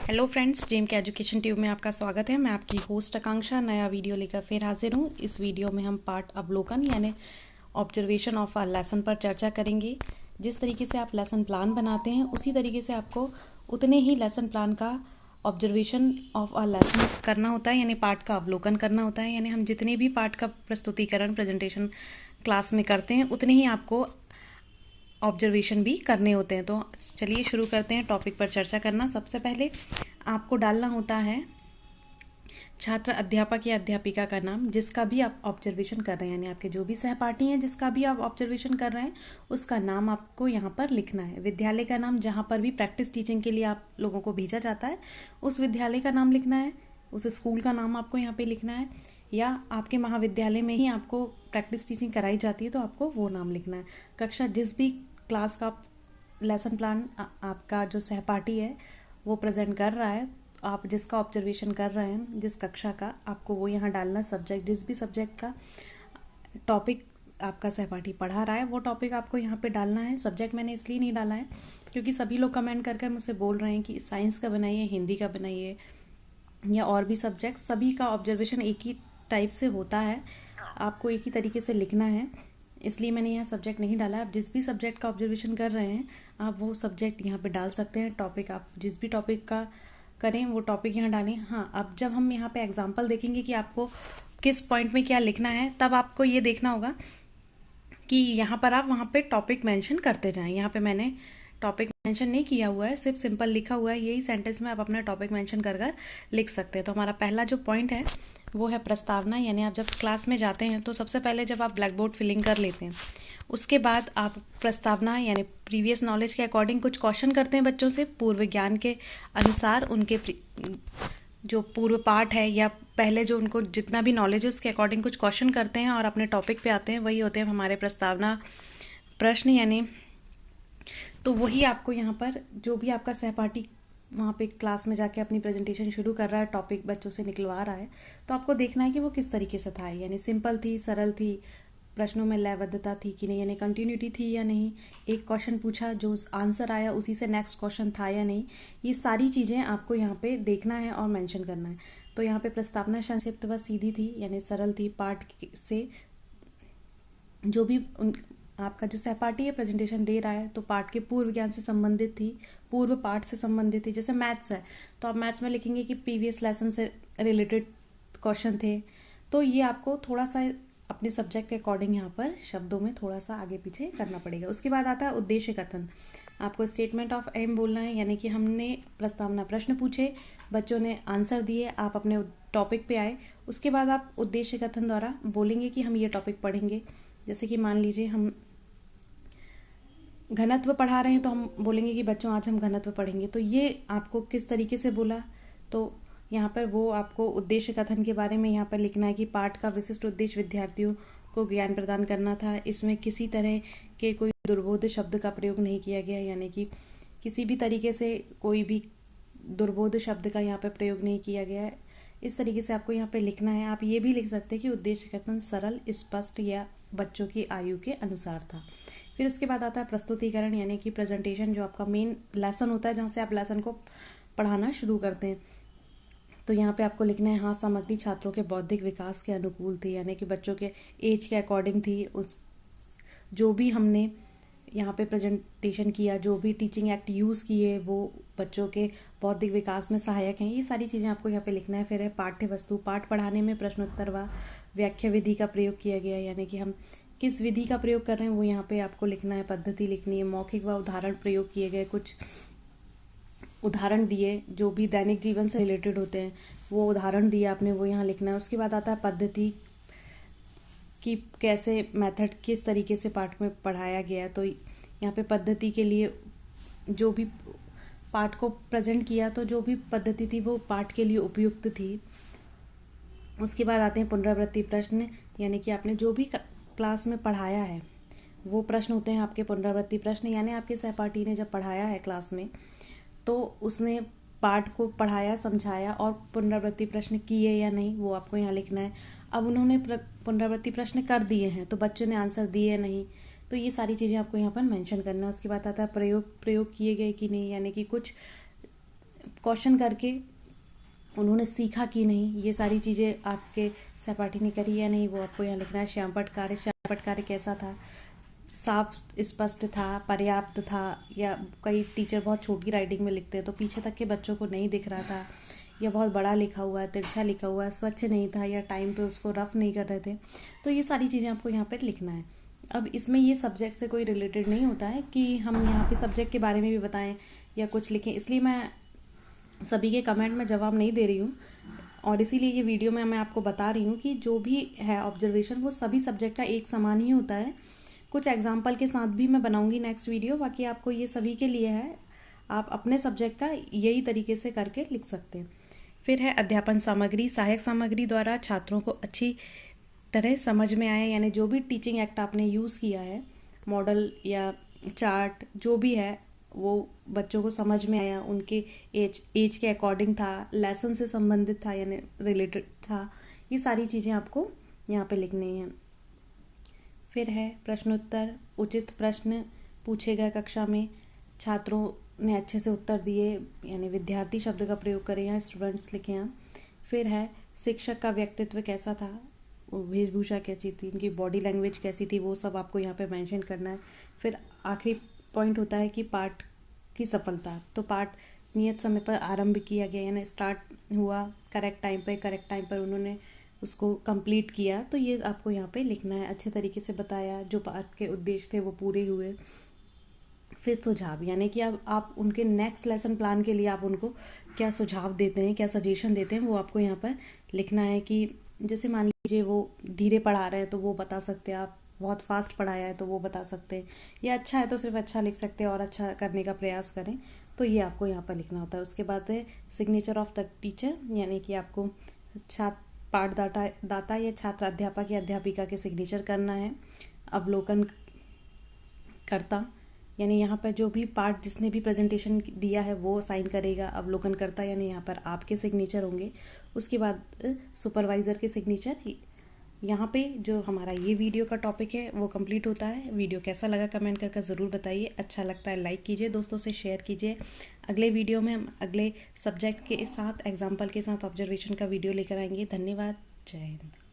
Hello friends, GeM के education tube में आपका स्वागत है। मैं आपकी होस्ट आकांक्षा नया वीडियो लेकर फिर हाजिर हूँ। इस वीडियो में हम पाठ अवलोकन यानी ऑब्जर्वेशन ऑफ अ लेसन पर चर्चा करेंगे। जिस तरीके से आप लेसन प्लान बनाते हैं उसी तरीके से आपको उतने ही लेसन प्लान का ऑब्जर्वेशन ऑफ अ लेसन करना होता है, यानी पाठ का अवलोकन करना होता है। यानी हम जितने भी पाठ का प्रस्तुतिकरण प्रेजेंटेशन क्लास में करते हैं उतने ही आपको ऑब्जर्वेशन भी करने होते हैं। तो चलिए शुरू करते हैं टॉपिक पर चर्चा करना। सबसे पहले आपको डालना होता है छात्र, अध्यापक या अध्यापिका का नाम जिसका भी आप ऑब्जर्वेशन कर रहे हैं, यानी आपके जो भी सहपाठी हैं जिसका भी आप ऑब्जर्वेशन कर रहे हैं उसका नाम आपको यहाँ पर लिखना है। विद्यालय का नाम, जहाँ पर भी प्रैक्टिस टीचिंग के लिए आप लोगों को भेजा जाता है उस विद्यालय का नाम लिखना है। उस स्कूल का नाम आपको यहाँ पे लिखना है, या आपके महाविद्यालय में ही आपको प्रैक्टिस टीचिंग कराई जाती है तो आपको वो नाम लिखना है। कक्षा जिस भी क्लास का लेसन प्लान आपका जो सहपाठी है वो प्रेजेंट कर रहा है, आप जिसका ऑब्जर्वेशन कर रहे हैं जिस कक्षा का, आपको वो यहाँ डालना। सब्जेक्ट, जिस भी सब्जेक्ट का टॉपिक आपका सहपाठी पढ़ा रहा है वो टॉपिक आपको यहाँ पे डालना है। सब्जेक्ट मैंने इसलिए नहीं डाला है क्योंकि सभी लोग कमेंट कर मुझसे बोल रहे हैं कि साइंस का बनाइए, हिंदी का बनाइए या और भी सब्जेक्ट। सभी का ऑब्जर्वेशन एक ही टाइप से होता है, आपको एक ही तरीके से लिखना है, इसलिए मैंने यहाँ सब्जेक्ट नहीं डाला। आप जिस भी सब्जेक्ट का ऑब्जर्वेशन कर रहे हैं आप वो सब्जेक्ट यहाँ पे डाल सकते हैं। टॉपिक आप जिस भी टॉपिक का करें वो टॉपिक यहाँ डालें। हाँ, अब जब हम यहाँ पे एग्जांपल देखेंगे कि आपको किस पॉइंट में क्या लिखना है, तब आपको ये देखना होगा कि यहाँ पर आप वहाँ पे टॉपिक मेंशन करते जाएं। यहाँ पे मैंने टॉपिक मेंशन नहीं किया हुआ है, सिर्फ सिंपल लिखा हुआ है। यही सेंटेंस में आप अपना टॉपिक मेंशन कर लिख सकते हैं। तो हमारा पहला जो पॉइंट है वो है प्रस्तावना। यानी आप जब क्लास में जाते हैं तो सबसे पहले जब आप ब्लैक बोर्ड फिलिंग कर लेते हैं उसके बाद आप प्रस्तावना यानी प्रीवियस नॉलेज के अकॉर्डिंग कुछ क्वेश्चन करते हैं बच्चों से। पूर्व ज्ञान के अनुसार उनके जो पूर्व पाठ है या पहले जो उनको जितना भी नॉलेज है उसके अकॉर्डिंग कुछ क्वेश्चन करते हैं और अपने टॉपिक पे आते हैं। वही होते हैं हमारे प्रस्तावना प्रश्न। यानी तो वही आपको यहाँ पर जो भी आपका सहपाठी वहाँ पे क्लास में जाके अपनी प्रेजेंटेशन शुरू कर रहा है, टॉपिक बच्चों से निकलवा रहा है, तो आपको देखना है कि वो किस तरीके से था। यानी सिंपल थी, सरल थी, प्रश्नों में लयबद्धता थी कि नहीं, यानी कंटिन्यूटी थी या नहीं, एक क्वेश्चन पूछा जो आंसर आया उसी से नेक्स्ट क्वेश्चन था या नहीं, ये सारी चीज़ें आपको यहाँ पे देखना है और मेंशन करना है। तो यहाँ पे प्रस्तावना संक्षिप्त व सीधी थी यानी सरल थी। पाठ से जो भी आपका जो सहपाठी है प्रेजेंटेशन दे रहा है तो पाठ के पूर्व ज्ञान से संबंधित थी, पूर्व पाठ से संबंधित थी। जैसे मैथ्स है तो आप मैथ्स में लिखेंगे कि प्रीवियस लेसन से रिलेटेड क्वेश्चन थे। तो ये आपको थोड़ा सा अपने सब्जेक्ट के अकॉर्डिंग यहाँ पर शब्दों में थोड़ा सा आगे पीछे करना पड़ेगा। उसके बाद आता है उद्देश्य कथन। आपको स्टेटमेंट ऑफ एम बोलना है, यानी कि हमने प्रस्तावना प्रश्न पूछे, बच्चों ने आंसर दिए, आप अपने टॉपिक पे आए। उसके बाद आप उद्देश्य कथन द्वारा बोलेंगे कि हम ये टॉपिक पढ़ेंगे। जैसे कि मान लीजिए हम घनत्व पढ़ा रहे हैं तो हम बोलेंगे कि बच्चों आज हम घनत्व पढ़ेंगे। तो ये आपको किस तरीके से बोला, तो यहाँ पर वो आपको उद्देश्य कथन के बारे में यहाँ पर लिखना है कि पाठ का विशिष्ट उद्देश्य विद्यार्थियों को ज्ञान प्रदान करना था। इसमें किसी तरह के कोई दुर्बोध शब्द का प्रयोग नहीं किया गया, यानी कि किसी भी तरीके से कोई भी दुर्बोध शब्द का यहाँ पर प्रयोग नहीं किया गया है। इस तरीके से आपको यहाँ पे लिखना है। आप ये भी लिख सकते हैं कि उद्देश्य कथन सरल, स्पष्ट या बच्चों की आयु के अनुसार था। फिर उसके बाद आता है प्रस्तुतिकरण, यानी कि प्रेजेंटेशन, जो आपका मेन लेसन होता है जहाँ से आप लेसन को पढ़ाना शुरू करते हैं। तो यहाँ पे आपको लिखना है, हाँ सामग्री छात्रों के बौद्धिक विकास के अनुकूल थी, यानी कि बच्चों के एज के अकॉर्डिंग थी। उस जो भी हमने यहाँ पे प्रेजेंटेशन किया, जो भी टीचिंग एक्ट यूज़ किए वो बच्चों के बौद्धिक विकास में सहायक हैं। ये सारी चीज़ें आपको यहाँ पे लिखना है। फिर है पाठ्य वस्तु। पाठ पढ़ाने में प्रश्नोत्तर व व्याख्या विधि का प्रयोग किया गया, यानी कि हम किस विधि का प्रयोग कर रहे हैं वो यहाँ पे आपको लिखना है। पद्धति लिखनी है। मौखिक व उदाहरण प्रयोग किए गए, कुछ उदाहरण दिए जो भी दैनिक जीवन से रिलेटेड होते हैं वो उदाहरण दिए आपने, वो यहाँ लिखना है। उसके बाद आता है पद्धति कि कैसे मेथड किस तरीके से पाठ में पढ़ाया गया। तो यहाँ पे पद्धति के लिए जो भी पाठ को प्रेजेंट किया तो जो भी पद्धति थी वो पाठ के लिए उपयुक्त थी। उसके बाद आते हैं पुनरावृत्ति प्रश्न, यानी कि आपने जो भी क्लास में पढ़ाया है वो प्रश्न होते हैं आपके पुनरावृत्ति प्रश्न। यानी आपके सहपाठी ने जब पढ़ाया है क्लास में तो उसने पाठ को पढ़ाया, समझाया और पुनरावृत्ति प्रश्न किए या नहीं वो आपको यहाँ लिखना है। अब उन्होंने पुनरावृत्ति प्रश्न कर दिए हैं तो बच्चों ने आंसर दिए या नहीं, तो ये सारी चीज़ें आपको यहाँ पर मेंशन करना है। उसके बाद आता है प्रयोग किए गए कि नहीं, यानी कि कुछ क्वेश्चन करके उन्होंने सीखा कि नहीं, ये सारी चीज़ें आपके सहपाठी ने करी या नहीं, वो आपको यहाँ लिखना है। श्यामपट्ट कार्य कैसा था, साफ स्पष्ट था, पर्याप्त था, या कई टीचर बहुत छोटी राइटिंग में लिखते हैं तो पीछे तक के बच्चों को नहीं दिख रहा था, या बहुत बड़ा लिखा हुआ है, तिरछा लिखा हुआ है, स्वच्छ नहीं था, या टाइम पे उसको रफ नहीं कर रहे थे। तो ये सारी चीज़ें आपको यहाँ पर लिखना है। अब इसमें ये सब्जेक्ट से कोई रिलेटेड नहीं होता है कि हम यहाँ पे सब्जेक्ट के बारे में भी बताएं या कुछ लिखें, इसलिए मैं सभी के कमेंट में जवाब नहीं दे रही हूँ, और इसीलिए ये वीडियो में मैं आपको बता रही हूँ कि जो भी है ऑब्जर्वेशन वो सभी सब्जेक्ट का एक समान ही होता है। कुछ एग्जाम्पल के साथ भी मैं बनाऊंगी नेक्स्ट वीडियो, बाकी आपको ये सभी के लिए है, आप अपने सब्जेक्ट का यही तरीके से करके लिख सकते हैं। फिर है अध्यापन सामग्री। सहायक सामग्री द्वारा छात्रों को अच्छी तरह समझ में आए, यानी जो भी टीचिंग एक्ट आपने यूज़ किया है, मॉडल या चार्ट जो भी है, वो बच्चों को समझ में आया, उनके एज के अकॉर्डिंग था, लेसन से संबंधित था यानी रिलेटेड था, ये सारी चीज़ें आपको यहाँ पे लिखनी है। फिर है प्रश्नोत्तर। उचित प्रश्न पूछे गए कक्षा में, छात्रों ने अच्छे से उत्तर दिए, यानी विद्यार्थी शब्द का प्रयोग करें या स्टूडेंट्स लिखें यहाँ। फिर है शिक्षक का व्यक्तित्व कैसा था, वेशभूषा कैसी थी, इनकी बॉडी लैंग्वेज कैसी थी, वो सब आपको यहाँ पे मेंशन करना है। फिर आखिरी पॉइंट होता है कि पाठ की सफलता। तो पाठ नियत समय पर आरंभ किया गया, यानी स्टार्ट हुआ करेक्ट टाइम पर उन्होंने उसको कंप्लीट किया, तो ये आपको यहाँ पे लिखना है। अच्छे तरीके से बताया, जो पाठ के उद्देश्य थे वो पूरे हुए। फिर सुझाव, यानी कि अब आप उनके नेक्स्ट लेसन प्लान के लिए आप उनको क्या सुझाव देते हैं, क्या सजेशन देते हैं, वो आपको यहाँ पर लिखना है। कि जैसे मान लीजिए वो धीरे पढ़ा रहे हैं तो वो बता सकते हैं आप, बहुत फास्ट पढ़ाया है तो वो बता सकते हैं, या अच्छा है तो सिर्फ अच्छा लिख सकते हैं और अच्छा करने का प्रयास करें, तो ये आपको यहाँ पर लिखना होता है। उसके बाद है सिग्नेचर ऑफ द टीचर, यानी कि आपको छात्र पाठदाता या छात्र अध्यापक या अध्यापिका के सिग्नेचर करना है। अवलोकन करता, यानी यहाँ पर जो भी पार्ट जिसने भी प्रेजेंटेशन दिया है वो साइन करेगा। अवलोकन करता यानी यहाँ पर आपके सिग्नेचर होंगे। उसके बाद सुपरवाइज़र के सिग्नेचर। यहाँ पे जो हमारा ये वीडियो का टॉपिक है वो कंप्लीट होता है। वीडियो कैसा लगा कमेंट करके ज़रूर बताइए, अच्छा लगता है लाइक कीजिए, दोस्तों से शेयर कीजिए। अगले वीडियो में हम अगले सब्जेक्ट के साथ एग्जाम्पल के साथ ऑब्जर्वेशन का वीडियो लेकर आएंगे। धन्यवाद, जय हिंद।